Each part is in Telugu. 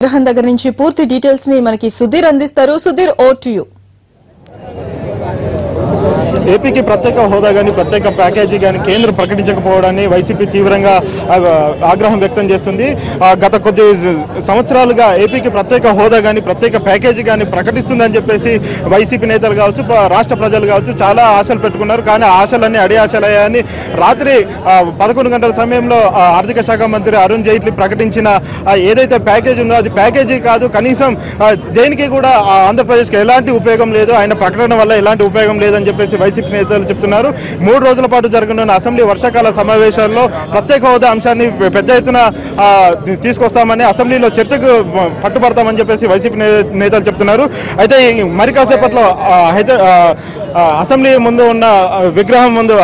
గ్రహం దగ్గర నుంచి పూర్తి డీటెయిల్స్ ని మనకి సుధీర్ అందిస్తారు. Sudheer, over to you. ఏపీకి ప్రత్యేక హోదా కానీ ప్రత్యేక ప్యాకేజీ కానీ కేంద్రం ప్రకటించకపోవడాన్ని వైసీపీ తీవ్రంగా ఆగ్రహం వ్యక్తం చేస్తుంది. గత కొద్ది సంవత్సరాలుగా ఏపీకి ప్రత్యేక హోదా కానీ ప్రత్యేక ప్యాకేజీ కానీ ప్రకటిస్తుందని చెప్పేసి వైసీపీ నేతలు కావచ్చు, రాష్ట్ర ప్రజలు కావచ్చు చాలా ఆశలు పెట్టుకున్నారు. కానీ ఆశలన్నీ అడి ఆశలయ్యాయని రాత్రి 11 గంటల సమయంలో ఆర్థిక శాఖ మంత్రి అరుణ్ జైట్లీ ప్రకటించిన ఏదైతే ప్యాకేజీ ఉందో అది ప్యాకేజీ కాదు, కనీసం దేనికి కూడా ఆంధ్రప్రదేశ్కి ఎలాంటి ఉపయోగం లేదు, ఆయన ప్రకటన వల్ల ఎలాంటి ఉపయోగం లేదని చెప్పేసి వైసీపీ నేతలు చెప్తున్నారు. 3 రోజుల పాటు జరగనున్న అసెంబ్లీ వర్షాకాల సమావేశాల్లో ప్రత్యేక హోదా అంశాన్ని పెద్ద ఎత్తున తీసుకొస్తామని, అసెంబ్లీలో చర్చకు పట్టుబడతామని చెప్పేసి వైసీపీ నేతలు చెప్తున్నారు. అయితే మరి కాసేపట్లో అసెంబ్లీ ముందు ఉన్న విగ్రహం ముందు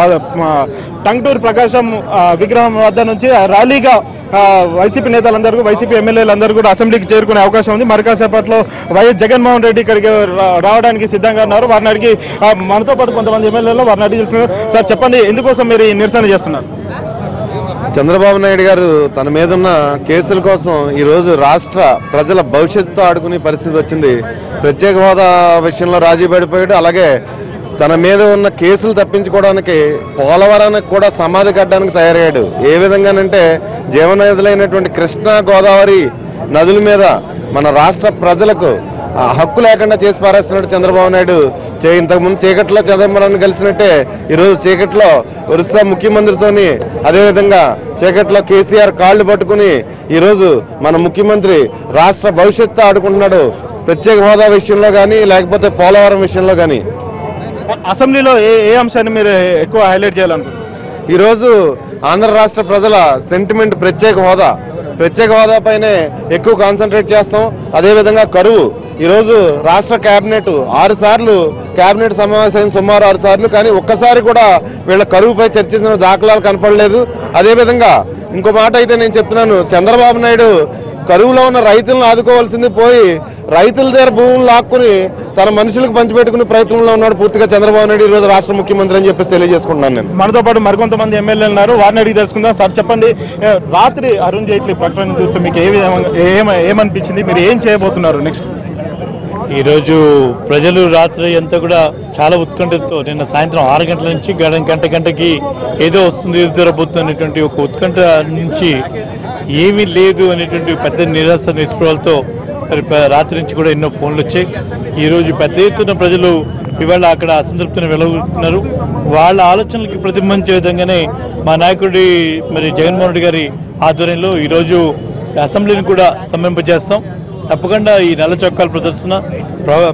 టంగుటూరి ప్రకాశం విగ్రహం వద్ద నుంచి ర్యాలీగా వైసీపీ నేతలందరూ, వైసీపీ ఎమ్మెల్యేలందరూ కూడా అసెంబ్లీకి చేరుకునే అవకాశం ఉంది. మరి కాసేపట్లో వైఎస్ జగన్మోహన్ రెడ్డి ఇక్కడికి రావడానికి సిద్ధంగా ఉన్నారు. వారిని అడిగి, మనతో పాటు కొంతమంది ఎమ్మెల్యేలు వారిని అడిగి తెలుస్తున్నారు. సార్ చెప్పండి, ఎందుకోసం మీరు ఈ నిరసన చేస్తున్నారు? చంద్రబాబు నాయుడు గారు తన మీద ఉన్న కేసుల కోసం ఈరోజు రాష్ట్ర ప్రజల భవిష్యత్తుతో ఆడుకునే పరిస్థితి వచ్చింది. ప్రత్యేక హోదా విషయంలో రాజీ పడిపోయాడు. అలాగే తన మీద ఉన్న కేసులు తప్పించుకోవడానికి పోలవరానికి కూడా సమాధి కట్టడానికి తయారయ్యాడు. ఏ విధంగానంటే జీవనదులైనటువంటి కృష్ణా గోదావరి నదుల మీద మన రాష్ట్ర ప్రజలకు హక్కు లేకుండా చేసి పారేస్తున్నాడు చంద్రబాబు నాయుడు. ఇంతకుముందు చీకట్లో చిదంబరాన్ని కలిసినట్టే ఈరోజు చీకట్లో ఒరిస్సా ముఖ్యమంత్రితోని, అదేవిధంగా చీకట్లో కేసీఆర్ కాళ్ళు పట్టుకుని ఈరోజు మన ముఖ్యమంత్రి రాష్ట్ర భవిష్యత్తు ఆడుకుంటున్నాడు. ప్రత్యేక హోదా విషయంలో కానీ లేకపోతే పోలవరం విషయంలో కానీ. అసెంబ్లీలో ఏ అంశాన్ని మీరు ఎక్కువ హైలైట్ చేయాలనుకుంటున్నారు? ఈరోజు ఆంధ్ర రాష్ట్ర ప్రజల సెంటిమెంట్ ప్రత్యేక హోదా. ప్రత్యేక హోదా పైనే ఎక్కువ కాన్సన్ట్రేట్ చేస్తాం. అదేవిధంగా కరువు. ఈరోజు రాష్ట్ర కేబినెట్ 6 సార్లు కేబినెట్ సమావేశం, సుమారు 6 సార్లు, కానీ ఒక్కసారి కూడా వీళ్ళ కరువుపై చర్చించిన దాఖలాలు కనపడలేదు. అదేవిధంగా ఇంకో మాట అయితే నేను చెప్తున్నాను, చంద్రబాబు నాయుడు కరువులో ఉన్న రైతులను ఆదుకోవాల్సింది పోయి రైతుల దగ్గర భూములు లాక్కుని తన మనుషులకు పంచిపెట్టుకునే ప్రయత్నంలో ఉన్నాడు పూర్తిగా చంద్రబాబు నాయుడు ఈరోజు రాష్ట్ర ముఖ్యమంత్రి అని చెప్పేసి తెలియజేసుకుంటున్నాను. నేను మనతో పాటు మరికొంతమంది ఎమ్మెల్యేలు ఉన్నారు, వారిని అడిగి తెలుసుకుందాం. సార్ చెప్పండి, రాత్రి అరుణ్ జైట్లీ ప్రకటన చూస్తే మీకు ఏమనిపించింది? మీరు ఏం చేయబోతున్నారు నెక్స్ట్? ఈరోజు ప్రజలు రాత్రి అంతా కూడా చాలా ఉత్కంఠతో, నిన్న సాయంత్రం 6 గంటల నుంచి గంటకి ఏదో వస్తుంది, ఏదో జరగబోతుంది అనేటువంటి ఒక ఉత్కంఠ నుంచి ఏమీ లేదు అనేటువంటి పెద్ద నిరాశ నిస్పృహలతో రాత్రి నుంచి కూడా ఎన్నో ఫోన్లు వచ్చాయి. ఈరోజు పెద్ద ఎత్తున ప్రజలు ఇవాళ అక్కడ అసంతృప్తిని వెలువడుతున్నారు. వాళ్ళ ఆలోచనలకి ప్రతిబింబించే విధంగానే మా నాయకుడి జగన్మోహన్ రెడ్డి గారి ఆధ్వర్యంలో ఈరోజు అసెంబ్లీని కూడా స్తంభింపజేస్తాం. తప్పకుండా ఈ నల్ల చొక్కాల ప్రదర్శన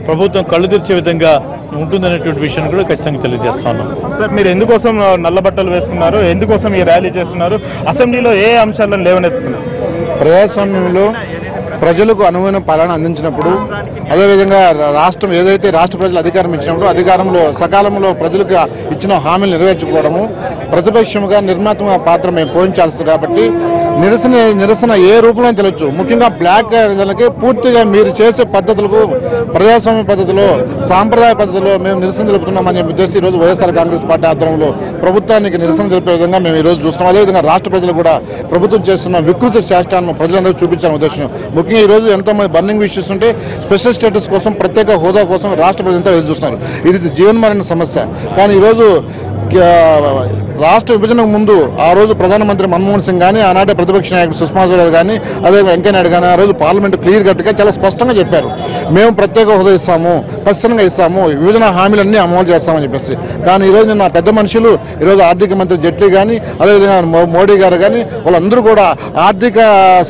ప్రభుత్వం కళ్ళు తెరిచే విధంగా ఉంటుందనేటువంటి విషయాన్ని కూడా ఖచ్చితంగా తెలియజేస్తా ఉన్నాం. సార్, మీరు ఎందుకోసం నల్ల బట్టలు వేసుకున్నారు? ఎందుకోసం ఈ ర్యాలీ చేస్తున్నారు? అసెంబ్లీలో ఏ అంశాలను లేవనెత్తుతున్నారు? ప్రజాస్వామ్యంలో ప్రజలకు అనువైన పాలన అందించినప్పుడు, అదేవిధంగా రాష్ట్రం ఏదైతే రాష్ట్ర ప్రజలు అధికారం ఇచ్చినప్పుడు అధికారంలో సకాలంలో ప్రజలకు ఇచ్చిన హామీలు నెరవేర్చుకోవడము, ప్రతిపక్షముగా నిర్మాత్మక పాత్ర మేము పోషించాల్సింది. కాబట్టి నిరసన ఏ రూపంలో తెలియచ్చు. ముఖ్యంగా బ్లాక్ దానికి పూర్తిగా మీరు చేసే పద్ధతులకు ప్రజాస్వామ్య పద్ధతిలో, సాంప్రదాయ పద్ధతిలో మేము నిరసన తెలుపుతున్నామని ఉద్దేశం ఈరోజు వైఎస్ఆర్ కాంగ్రెస్ పార్టీ ఆధ్వర్యంలో ప్రభుత్వానికి నిరసన తెలిపే విధంగా మేము ఈరోజు చూస్తున్నాం. అదేవిధంగా రాష్ట్ర ప్రజలు కూడా ప్రభుత్వం చేస్తున్న వికృతి చేష్టాలను ప్రజలందరూ చూపించాలని ఉద్దేశం. ముఖ్యంగా ఈరోజు ఎంతోమంది బర్నింగ్ ఇష్యూస్ ఉంటే స్పెషల్ స్టేటస్ కోసం, ప్రత్యేక హోదా కోసం రాష్ట్ర ప్రజలంతా ఎదురు చూస్తున్నారు. ఇది జీవనమరణ సమస్య. కానీ ఈరోజు రాష్ట్ర విభజనకు ముందు ఆ రోజు ప్రధానమంత్రి మన్మోహన్ సింగ్ కానీ, ఆనాటి ప్రతిపక్ష నాయకుడు సుష్మా స్వరాజ్ కానీ, అదే వెంకయ్యనాయుడు కానీ ఆ రోజు పార్లమెంట్ క్లియర్ కట్గా చాలా స్పష్టంగా చెప్పారు, మేము ప్రత్యేక హోదా ఇస్తాము, ఖచ్చితంగా ఇస్తాము, విభజన హామీలన్నీ అమలు చేస్తామని చెప్పేసి. కానీ ఈరోజు నిన్న పెద్ద మనుషులు, ఈరోజు ఆర్థిక మంత్రి జైట్లీ కానీ, అదేవిధంగా మోడీ గారు కానీ వాళ్ళందరూ కూడా ఆర్థిక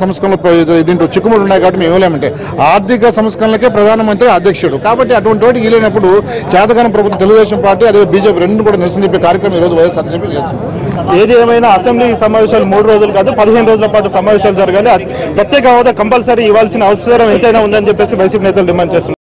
సంస్కరణలు దీంట్లో చిక్కుముడు ఉన్నాయి కాబట్టి మేము ఇవ్వలేమంటే, ఆర్థిక సంస్కరణలకే ప్రధానమంత్రి అధ్యక్షుడు. కాబట్టి అటువంటి వాటికి వీలైనప్పుడు చేతగాని ప్రభుత్వం తెలుగుదేశం పార్టీ అదే బీజేపీ రెండు కూడా నిరసన చెప్పే కార్యక్రమం ఈరోజు వైఎస్ఆర్ చేస్తుంది. ఏది ఏమైనా అసెంబ్లీ సమావేశాలు 3 రోజులు కాదు 15 రోజుల పాటు సమావేశాలు జరగాలి. ప్రత్యేక హోదా కంపల్సరీ ఇవ్వాల్సిన అవసరం ఎంతైనా ఉందని చెప్పేసి వైసీపీ నేతలు డిమాండ్ చేస్తున్నారు.